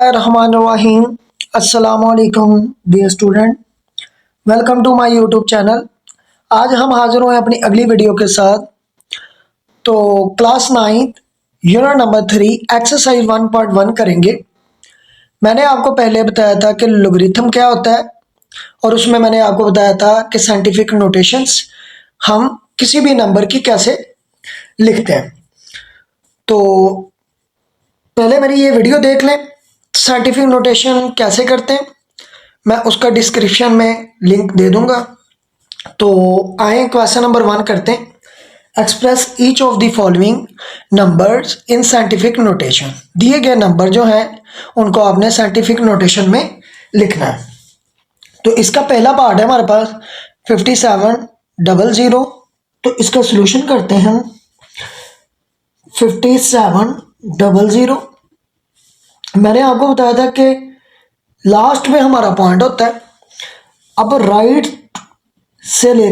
रहमानिर्रहीम। अस्सलाम वालेकुम dear student, welcome to my YouTube channel. आज हम हाजिर हुए अपनी अगली वीडियो के साथ। तो क्लास 9 यूनिट नंबर 3 एक्सरसाइज 1.1 करेंगे। मैंने आपको पहले बताया था कि लोगरिथम क्या होता है और उसमें मैंने आपको बताया था कि साइंटिफिक नोटेशंस हम किसी भी नंबर की कैसे लिखते हैं। तो पहले मेरी ये वीडियो देख लें, साइंटिफिक नोटेशन कैसे करते हैं, मैं उसका डिस्क्रिप्शन में लिंक दे दूंगा। तो आए क्वेश्चन नंबर 1 करते हैं। Express each of the following numbers in scientific notation. दिए गए नंबर जो हैं उनको आपने साइंटिफिक नोटेशन में लिखना है। तो इसका पहला पार्ट है हमारे पास 5700। तो इसका सोल्यूशन करते हैं हम। 5700 मैंने आपको बताया था कि लास्ट में हमारा पॉइंट होता है। अब से ले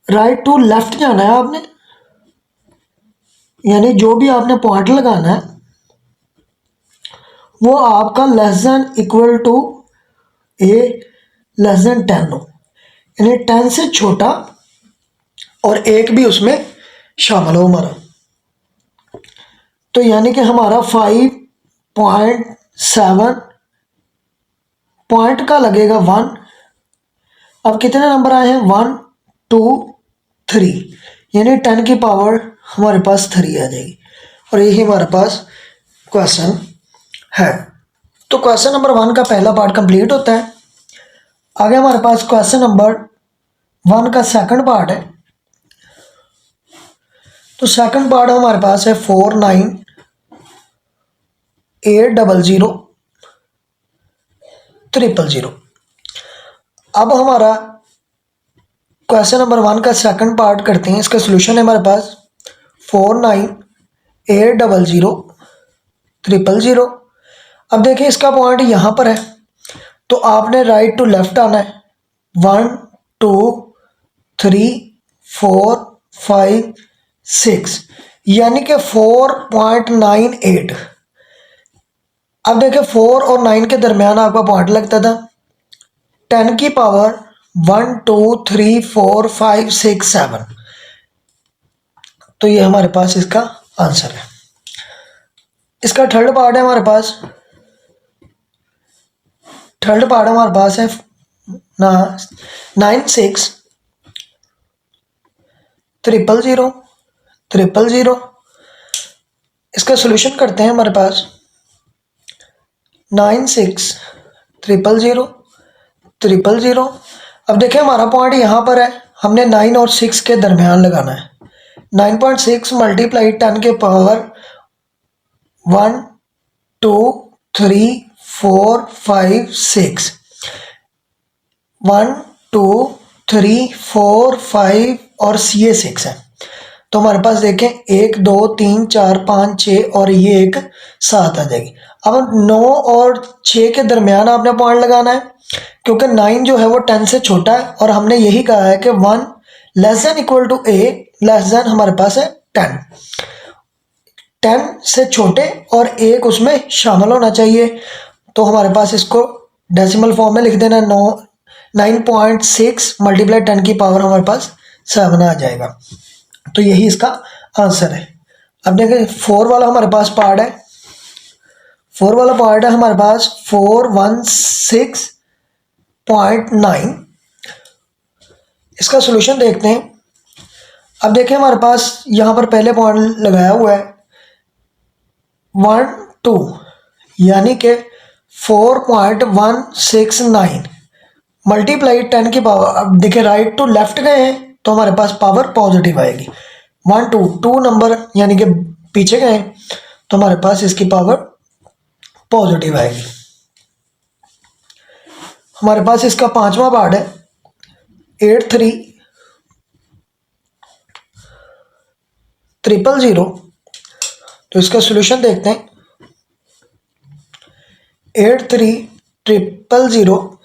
राइट टू लेफ्ट जाना है आपने, यानी जो भी आपने पॉइंट लगाना है वो आपका less than equal to a less than 10 हो, यानी 10 से छोटा और एक भी उसमें शामिल हो हमारा। तो यानी कि हमारा 5.7 पॉइंट का लगेगा 1। अब कितने नंबर आए हैं? 1 2 3, यानी 10 की पावर हमारे पास 3 आ जाएगी और यही हमारे पास क्वेश्चन है। तो क्वेश्चन नंबर 1 का पहला पार्ट कंप्लीट होता है। आगे हमारे पास क्वेश्चन नंबर 1 का सेकंड पार्ट है। तो सेकंड पार्ट हमारे पास है 498000000। अब हमारा क्वेश्चन नंबर 1 का सेकंड पार्ट करते हैं। इसका सोल्यूशन है हमारे पास 498000000। अब देखिए इसका पॉइंट यहाँ पर है, तो आपने राइट टू लेफ्ट आना है। 1 2 3 4 5 6, यानी कि 4.98। अब देखिए 4 और 9 के दरमियान आपका पॉइंट लगता था। 10 की पावर 1 2 3 4 5 6 7, तो ये हमारे पास इसका आंसर है। इसका थर्ड पार्ट है हमारे पास। थर्ड पार्ट हमारे पास है 96000000। इसका सोल्यूशन करते हैं हमारे पास 96000000। अब देखिए हमारा पॉइंट यहाँ पर है, हमने 9 और 6 के दरमियान लगाना है। 9.6 मल्टीप्लाई 10 के पावर 1 2 3 4 5 6, 1 2 3 4 5 और ये 6 है। तो हमारे पास देखें 1 2 3 4 5 6 और ये एक 7 आ जाएगी। अब 9 और 6 के दरमियान आपने पॉइंट लगाना है, क्योंकि 9 जो है वो 10 से छोटा है और हमने यही कहा है कि 1 less than equal to a less than हमारे पास है 10। 10 से छोटे और एक उसमें शामिल होना चाहिए। तो हमारे पास इसको डेसिमल फॉर्म में लिख देना। 9.6 मल्टीप्लाई 10 की पावर हमारे पास 7 आ जाएगा। तो यही इसका आंसर है। अब देखिए 4 वाला हमारे पास पार्ट है। 4 वाला पार्ट है हमारे पास 416.9। इसका सोल्यूशन देखते हैं। अब देखिए हमारे पास यहाँ पर पहले पॉइंट लगाया हुआ है 1 2, यानी कि 4.169 मल्टीप्लाई 10 की पावर। अब देखिए राइट टू लेफ्ट गए हैं तो हमारे पास पावर पॉजिटिव आएगी। 1 2 2 नंबर यानी कि पीछे गए तो हमारे पास इसकी पावर पॉजिटिव आएगी। हमारे पास इसका पांचवा पार्ट है 830000। तो इसका सोल्यूशन देखते हैं। 830000,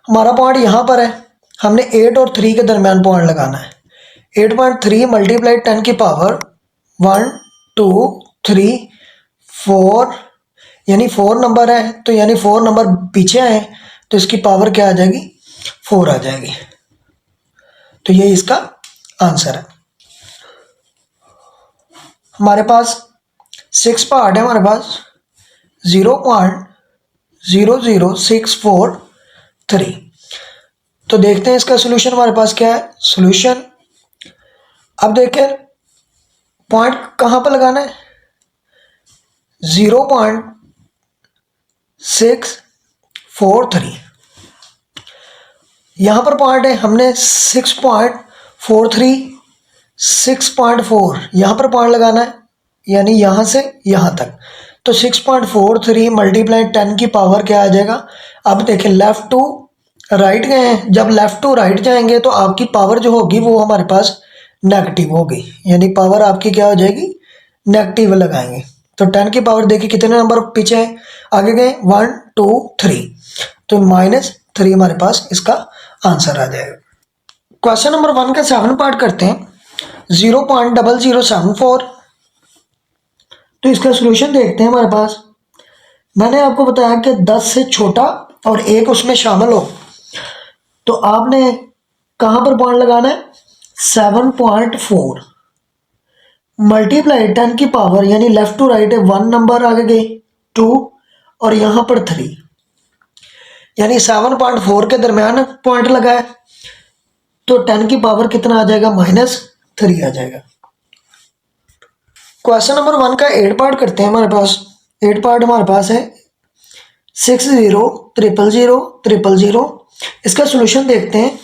हमारा पॉइंट यहाँ पर है, हमने 8 और 3 के दरमियान पॉइंट लगाना है। 8.3 मल्टीप्लाई 10 की पावर 1 2 3 4, यानी 4 नंबर है, तो यानी 4 नंबर पीछे आए तो इसकी पावर क्या आ जाएगी, 4 आ जाएगी। तो ये इसका आंसर है। हमारे पास 6 पार्ट है, हमारे पास 0.00643। तो देखते हैं इसका सोल्यूशन हमारे पास क्या है। सोल्यूशन, अब देखें पॉइंट कहाँ पर लगाना है, 0.643 यहाँ पर पॉइंट है, हमने 6.43 6.4 यहाँ पर पॉइंट लगाना है, यानी यहाँ से यहाँ तक। तो 6.43 मल्टीप्लाई 10 की पावर क्या आ जाएगा। अब देखें लेफ़्ट टू राइट गए हैं, जब लेफ़्ट टू राइट जाएंगे तो आपकी पावर जो होगी वो हमारे पास नेगेटिव होगी, यानी पावर आपकी क्या हो जाएगी, नेगेटिव लगाएंगे। तो 10 की पावर देखिए कितने नंबर पीछे है, आगे गए 1 2 3, तो -3 हमारे पास इसका आंसर आ जाएगा। क्वेश्चन नंबर 1 का 7 पार्ट करते हैं, 0.0074। तो इसका सोल्यूशन देखते हैं हमारे पास। मैंने आपको बताया कि 10 से छोटा और 1 उसमें शामिल हो, तो आपने कहाँ पर पॉइंट लगाना है, 7.4 मल्टीप्लाई 10 की पावर, यानी लेफ्ट टू राइट है 1 नंबर आगे गए 2 और यहाँ पर 3, यानी 7.4 के दरमियान पॉइंट लगाए तो 10 की पावर कितना आ जाएगा, -3 आ जाएगा। क्वेश्चन नंबर 1 का 8 पार्ट करते हैं। हमारे पास 8 पार्ट हमारे पास है 60000000। इसका सोल्यूशन देखते हैं।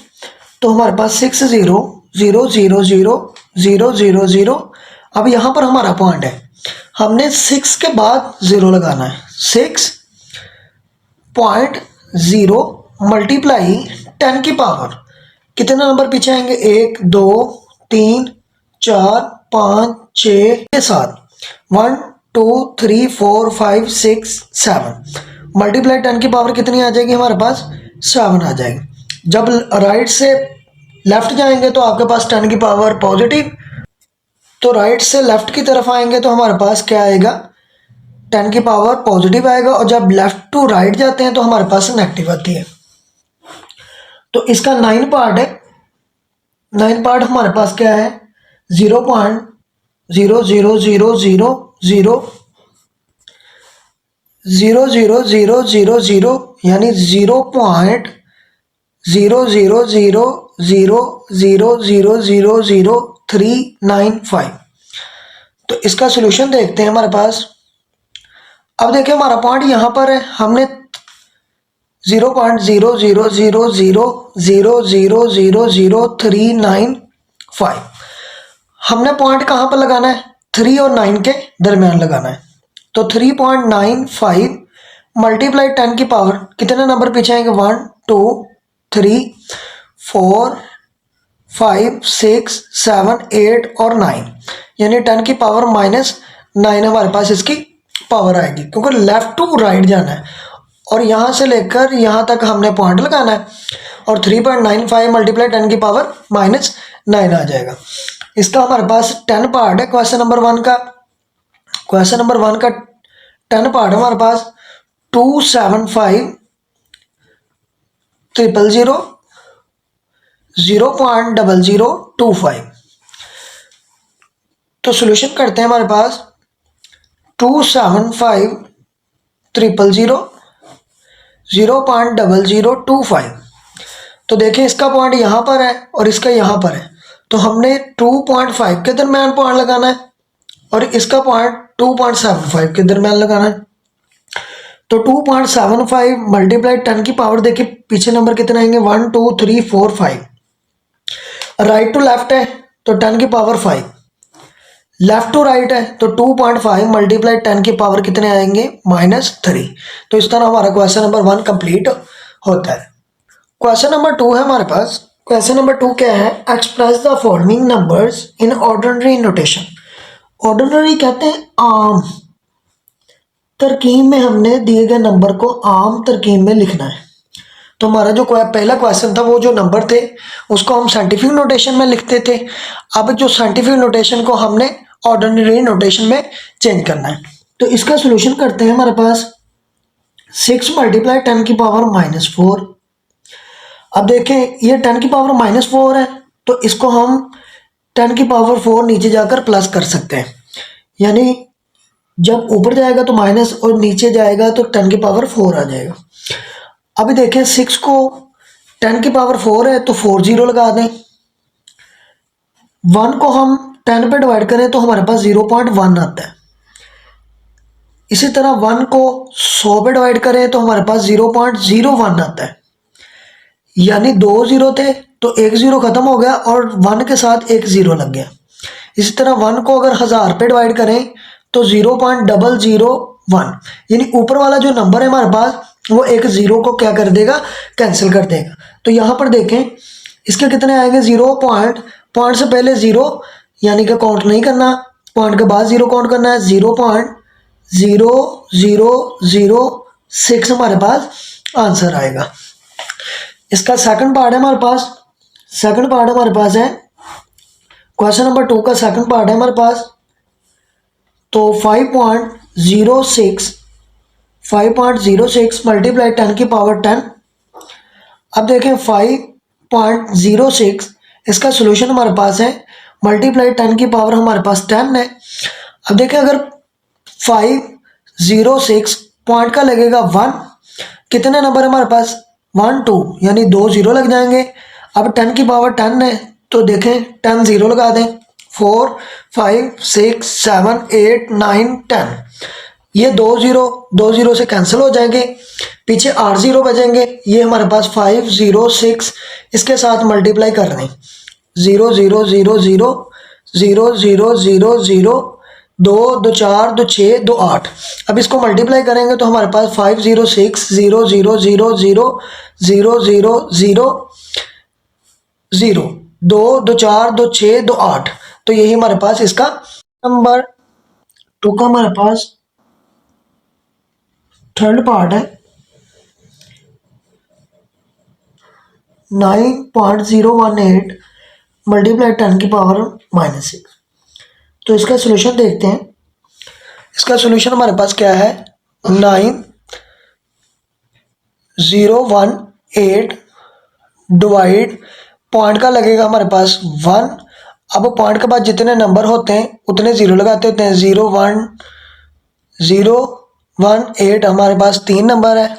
तो हमारे पास 60000000। अब यहाँ पर हमारा पॉइंट है, हमने 6 के बाद 0 लगाना है। 6.0 मल्टीप्लाई 10 की पावर, कितने नंबर पीछे आएंगे, 1 2 3 4 5 6 7, 1 2 3 4 5 6 7 मल्टीप्लाई 10 की पावर कितनी आ जाएगी हमारे पास, 7 आ जाएगी। जब राइट से लेफ्ट जाएंगे तो आपके पास 10 की पावर पॉजिटिव, तो राइट से लेफ्ट की तरफ आएंगे तो हमारे पास क्या आएगा, 10 की पावर पॉजिटिव आएगा, और जब लेफ्ट टू राइट जाते हैं तो हमारे पास नेगेटिव आती है। तो इसका 9 पार्ट है। 9 पार्ट हमारे पास क्या है, 0.0000000, यानी 0.000000395। तो इसका सोल्यूशन देखते हैं हमारे पास। अब देखिए हमारा पॉइंट यहाँ पर है, हमने 0.000000395 हमने पॉइंट कहाँ पर लगाना है, 3 और 9 के दरमियान लगाना है। तो 3.95 मल्टीप्लाई 10 की पावर, कितने नंबर पीछे आएंगे, 1 2 3 4 5 6 7 8 और 9, यानी 10 की पावर -9 हमारे पास इसकी पावर आएगी, क्योंकि लेफ्ट टू राइट जाना है और यहाँ से लेकर यहाँ तक हमने पॉइंट लगाना है। और 3.95 मल्टीप्लाई 10 की पावर -9 आ जाएगा। इसका हमारे पास 10 पार्ट है क्वेश्चन नंबर 1 का। क्वेश्चन नंबर 1 का 10 पार्ट है हमारे पास, 275 000 0.0025। तो सोल्यूशन करते हैं हमारे पास, 275 000 0.0025। तो देखिए इसका पॉइंट यहाँ पर है और इसका यहाँ पर है, तो हमने 2.5 के दरमियान पॉइंट लगाना है और इसका पॉइंट 2.75 के दरमियान लगाना है। तो 2.75 मल्टीप्लाई 10 की पावर, देखिए पीछे नंबर कितने आएंगे, 1 2 3 4 5। राइट टू लेफ्ट है तो 10 की पावर 5, लेफ्ट टू राइट है तो 2.5 मल्टीप्लाई 10 की पावर कितने आएंगे, -3। तो इस तरह हमारा क्वेश्चन नंबर 1 कंप्लीट होता है। क्वेश्चन नंबर 2 है हमारे पास। क्वेश्चन नंबर 2 क्या है, express the following numbers in ordinary notation. Ordinary कहते हैं आम तरकीब में, हमने दिए गए नंबर को आम तरकीब में लिखना है। तो हमारा जो पहला क्वेश्चन था वो जो नंबर थे उसको हम साइंटिफिक नोटेशन में लिखते थे। अब जो साइंटिफिक नोटेशन को हमने ऑर्डिनरी नोटेशन में चेंज करना है। तो इसका सोल्यूशन करते हैं। हमारे पास 6 मल्टीप्लाई 10⁻⁻4। अब देखें ये 10⁻⁻4 है, तो इसको हम 10⁻4 नीचे जाकर प्लस कर सकते हैं, यानी जब ऊपर जाएगा तो माइनस और नीचे जाएगा तो 10⁻4 आ जाएगा। अभी देखें 6 को 10⁻4 है तो 4 जीरो लगा दें। 1 को हम 10 पे डिवाइड करें तो हमारे पास 0.1 आता है। इसी तरह 1 को 100 पे डिवाइड करें तो हमारे पास 0.01 आता है, यानी 2 जीरो थे तो एक जीरो खत्म हो गया और 1 के साथ एक जीरो लग गया। इसी तरह 1 को अगर 1000 पे डिवाइड करें तो 0.001, यानी ऊपर वाला जो नंबर है हमारे पास वो एक जीरो को क्या कर देगा, कैंसिल कर देगा। तो यहाँ पर देखें इसके कितने आएंगे, 0 पॉइंट से पहले जीरो यानी कि काउंट नहीं करना, पॉइंट के बाद जीरो काउंट करना है। 0.0006 हमारे पास आंसर आएगा। इसका सेकंड पार्ट है हमारे पास, है क्वेश्चन नंबर 2 का सेकंड पार्ट है हमारे पास। तो 5.06 मल्टीप्लाई 10⁻10। अब देखें 5.06 इसका सोल्यूशन हमारे पास है, मल्टीप्लाई 10 की पावर हमारे पास 10 है। अब देखें अगर 506 पॉइंट का लगेगा 1, कितने नंबर हमारे पास 1 2, यानी 2 जीरो लग जाएंगे। अब 10 की पावर 10 है तो देखें 10 जीरो लगा दें, 4 5 6 7 8 9 10, ये 2 जीरो से कैंसिल हो जाएंगे, पीछे 8 जीरो बचेंगे। ये हमारे पास 506 इसके साथ मल्टीप्लाई कर रहे हैं, 0 0 0 0 0 0 0 0 2 2 4 2 6 2 8। अब इसको मल्टीप्लाई करेंगे तो हमारे पास 506 0 0 0 0 0 0 0 0 2 2 4 2 6 2 8। तो यही हमारे पास इसका नंबर 2 का हमारे पास थर्ड पार्ट है, 9.018 मल्टीप्लाई 10⁻⁻6। तो इसका सोल्यूशन देखते हैं। इसका सोल्यूशन हमारे पास क्या है, 9018 डिवाइड, पॉइंट का लगेगा हमारे पास 1। अब पॉइंट के बाद जितने नंबर होते हैं उतने जीरो लगाते होते हैं, 01018 हमारे पास 3 नंबर है,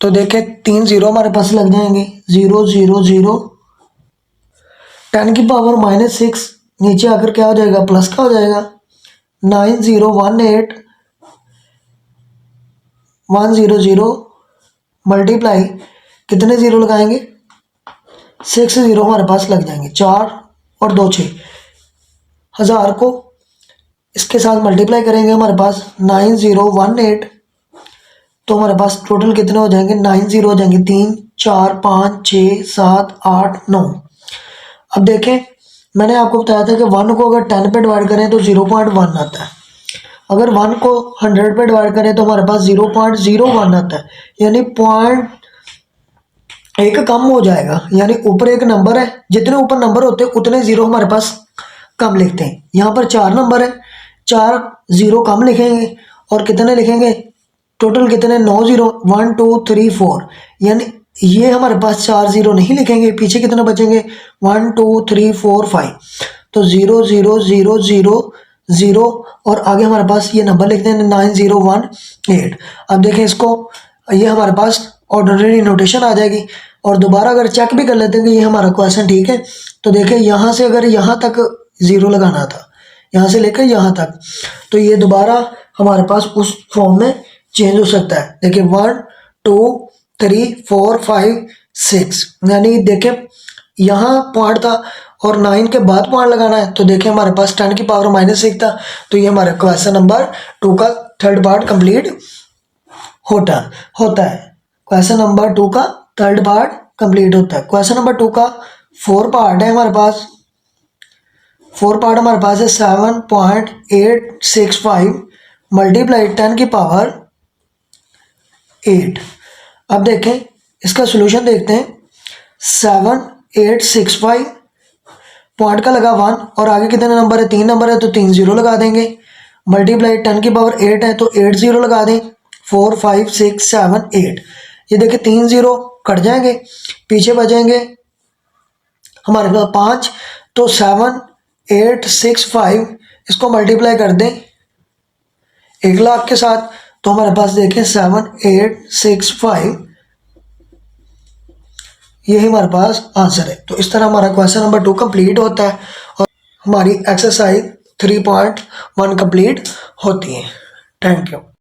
तो देखें 3 जीरो हमारे पास लग जाएंगे, 0 0 0 10⁻⁻6 नीचे आकर क्या हो जाएगा, प्लस का हो जाएगा। 9018 100 मल्टीप्लाई कितने जीरो लगाएंगे, 6 जीरो हमारे पास लग जाएंगे, 4 और 2 6। 1000 को इसके साथ मल्टीप्लाई करेंगे हमारे पास 9018, तो हमारे पास टोटल कितने हो जाएंगे, 9 जीरो हो जाएंगे, 3 4 5 6 7 8 9। अब देखें मैंने आपको बताया था कि 1 को अगर 10 पे डिवाइड करें तो 0.1 आता है, अगर 1 को 100 पे डिवाइड करें तो हमारे पास 0.01 आता है, यानी पॉइंट एक कम हो जाएगा, यानी ऊपर एक नंबर है, जितने ऊपर नंबर होते हैं उतने जीरो हमारे पास कम लिखते हैं। यहाँ पर 4 नंबर है, 4 जीरो कम लिखेंगे और कितने लिखेंगे, टोटल कितने, 9 जीरो, 1 2 3 4, यानी ये हमारे पास 4 जीरो नहीं लिखेंगे, पीछे कितने बचेंगे, 1 2 3 4 5, तो 0 0 0 0 0 और आगे हमारे पास ये नंबर लिखते हैं 9018। अब देखें इसको, ये हमारे पास ऑर्डिनरी नोटेशन आ जाएगी। और दोबारा अगर चेक भी कर लेते हैं कि ये हमारा क्वेश्चन ठीक है, तो देखें यहाँ से अगर यहाँ तक ज़ीरो लगाना था, यहाँ से लेकर यहाँ तक, तो ये दोबारा हमारे पास उस फॉर्म में चेंज हो सकता है। देखिए 1 2 3 4 5 6, यानी देखें यहाँ पॉइंट था और 9 के बाद पॉइंट लगाना है, तो देखें हमारे पास 10⁻⁻6 था। तो ये हमारा क्वेश्चन नंबर 2 का थर्ड पार्ट कंप्लीट होता है। क्वेश्चन नंबर 2 का थर्ड पार्ट कंप्लीट होता है। क्वेश्चन नंबर 2 का 4 पार्ट है हमारे पास, 4 पार्ट हमारे पास है 7.865 मल्टीप्लाई 10⁻8। अब देखें इसका सोल्यूशन देखते हैं। 7865 पॉइंट का लगा 1 और आगे कितने नंबर है, 3 नंबर है, तो 3 जीरो लगा देंगे, मल्टीप्लाई 10 की पावर 8 है तो 8 जीरो लगा दें, 4 5 6 7 8। ये देखिए 3 जीरो कट जाएंगे, पीछे बचेंगे हमारे पास 5। तो 7 8 6 5 इसको मल्टीप्लाई कर दें 1,00,000 के साथ, तो हमारे पास देखिए 7 8 6 5, यही हमारे पास आंसर है। तो इस तरह हमारा क्वेश्चन नंबर 2 कंप्लीट होता है और हमारी एक्सरसाइज 3.1 कंप्लीट होती है। Thank you.